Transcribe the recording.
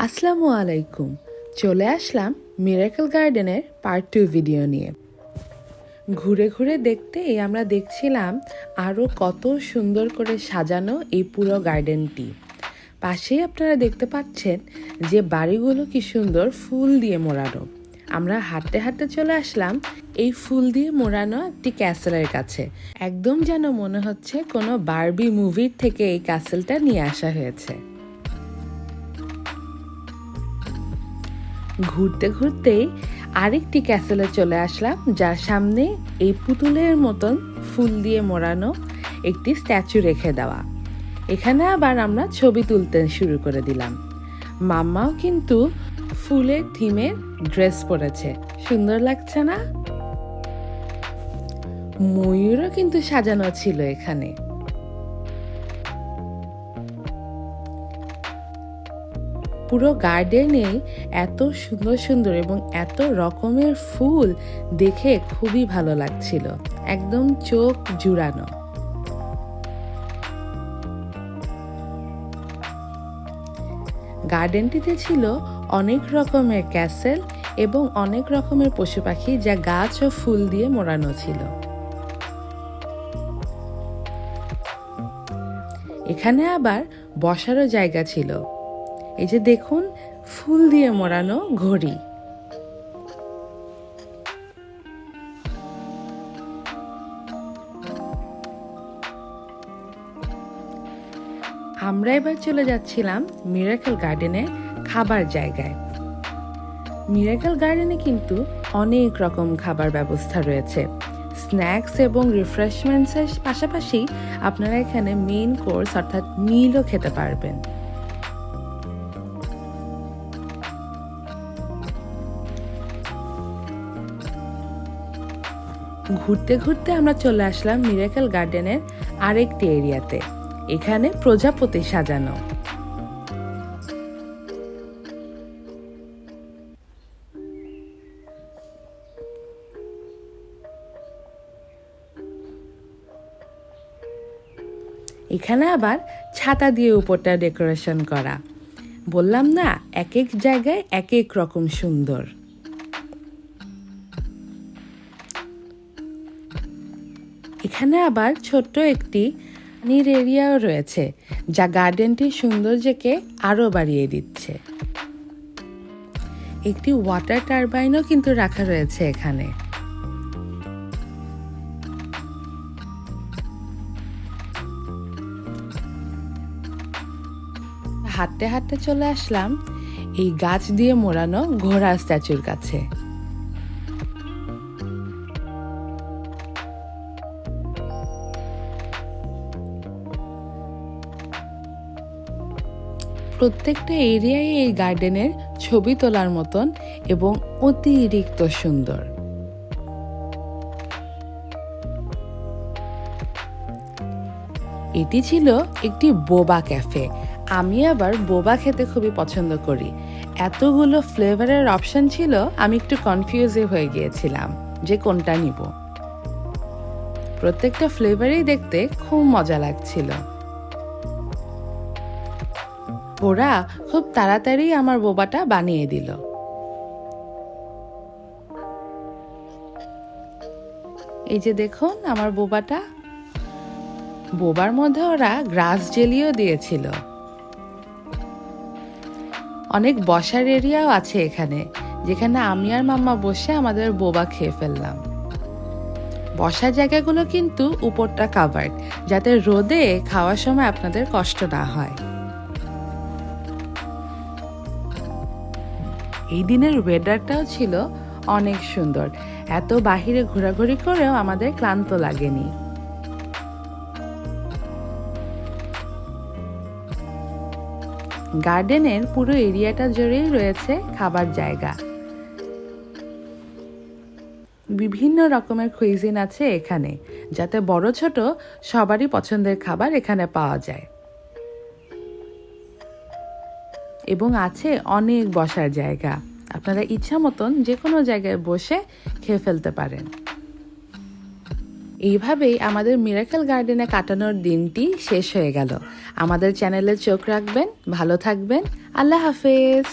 আসসালামু আলাইকুম। চলে আসলাম মিরাকেল গার্ডেনের পার্ট 2 ভিডিও নিয়ে। ঘুরে ঘুরে দেখতেই আমরা দেখছিলাম আরও কত সুন্দর করে সাজানো এই পুরো গার্ডেনটি। পাশেই আপনারা দেখতে পাচ্ছেন যে বাড়িগুলো কি সুন্দর ফুল দিয়ে মোড়ানো। আমরা হাঁটতে হাঁটতে চলে আসলাম এই ফুল দিয়ে মোড়ানো একটি ক্যাসেলের কাছে। একদম যেন মনে হচ্ছে কোনো বারবি মুভির থেকে এই ক্যাসেলটা নিয়ে আসা হয়েছে। ঘুরতে ঘুরতেই আরেকটি ক্যাসেলে চলে আসলাম, যার সামনে এই পুতুলের মতন ফুল দিয়ে মোড়ানো একটি স্ট্যাচু রেখে দেওয়া। এখানে আবার আমরা ছবি তুলতে শুরু করে দিলাম। মাম্মাও কিন্তু ফুলের থিমের ড্রেস পরেছে, সুন্দর লাগছে না? ময়ূরও কিন্তু সাজানো ছিল এখানে। পুরো গার্ডেনে এত সুন্দর সুন্দর এবং এত রকমের ফুল দেখে খুবই ভালো লাগছিল, একদম চোখ জুড়ানো। গার্ডেনটিতে ছিল অনেক রকমের ক্যাসেল এবং অনেক রকমের পশু পাখি, যা গাছ ও ফুল দিয়ে মোড়ানো ছিল। এখানে আবার বসারও জায়গা ছিল। এই যে দেখুন, ফুল দিয়ে মোড়ানো ঘড়ি। আমরা এবার চলে যাচ্ছিলাম মিরাকেল গার্ডেনের খাবার জায়গায়। মিরাকেল গার্ডেনে কিন্তু অনেক রকম খাবার ব্যবস্থা রয়েছে। স্ন্যাক্স এবং রিফ্রেশমেন্টসের পাশাপাশি আপনারা এখানে মেইন কোর্স অর্থাৎ মিলও খেতে পারবেন। ঘুরতে ঘুরতে আমরা চলে আসলাম মিরাকেল গার্ডেনের আরেকটি এরিয়াতে। এখানে প্রজাপতি সাজানো। এখানে আবার ছাতা দিয়ে উপরটা ডেকোরেশন করা। বললাম না, এক এক জায়গায় এক এক রকম সুন্দর। এখানে আবার ছোট্ট একটি পানির এরিয়াও রয়েছে, যা গার্ডেনটির সৌন্দর্যকে আরো বাড়িয়ে দিচ্ছে। একটি ওয়াটার টারবাইনও কিন্তু রাখা রয়েছে এখানে। হাঁটতে হাঁটতে চলে আসলাম এই গাছ দিয়ে মোড়ানো ঘোড়া স্ট্যাচুর কাছে। প্রত্যেকটা এরিয়ায় এই গার্ডেনের ছবি তোলার মতন এবং অতিরিক্ত সুন্দর। এটি ছিল একটি বোবা ক্যাফে। আমি আবার বোবা খেতে খুবই পছন্দ করি। এতগুলো ফ্লেভারের অপশন ছিল, আমি একটু কনফিউজে হয়ে গিয়েছিলাম যে কোনটা নিব। প্রত্যেকটা ফ্লেভারই দেখতে খুব মজা লাগছিল। ওরা খুব তাড়াতাড়ি আমার বোবাটা বানিয়ে দিল। এই যে দেখুন আমার বোবাটা। বোবার মধ্যে ওরা গ্রাস জেলিও দিয়েছিল। অনেক বসার এরিয়াও আছে এখানে, যেখানে আমি আর মাম্মা বসে আমাদের বোবা খেয়ে ফেললাম। বসার জায়গাগুলো কিন্তু উপরটা কাভার্ড, যাতে রোদে খাওয়ার সময় আপনাদের কষ্ট না হয়। এই দিনের ওয়েদারটাও ছিল অনেক সুন্দর। এত বাহিরে ঘোরাঘুরি করেও আমাদের ক্লান্ত লাগেনি। গার্ডেনের পুরো এরিয়াটা জুড়েই রয়েছে খাবার জায়গা। বিভিন্ন রকমের কুইজিন আছে এখানে, যাতে বড় ছোট সবারই পছন্দের খাবার এখানে পাওয়া যায়। এবং আছে অনেক বসার জায়গা, আপনারা ইচ্ছা মতন যে কোনো জায়গায় বসে খেয়ে ফেলতে পারেন। এইভাবেই আমাদের মিরাকেল গার্ডেনে কাটানোর দিনটি শেষ হয়ে গেল। আমাদের চ্যানেলে চোখ রাখবেন, ভালো থাকবেন। আল্লাহ হাফেজ।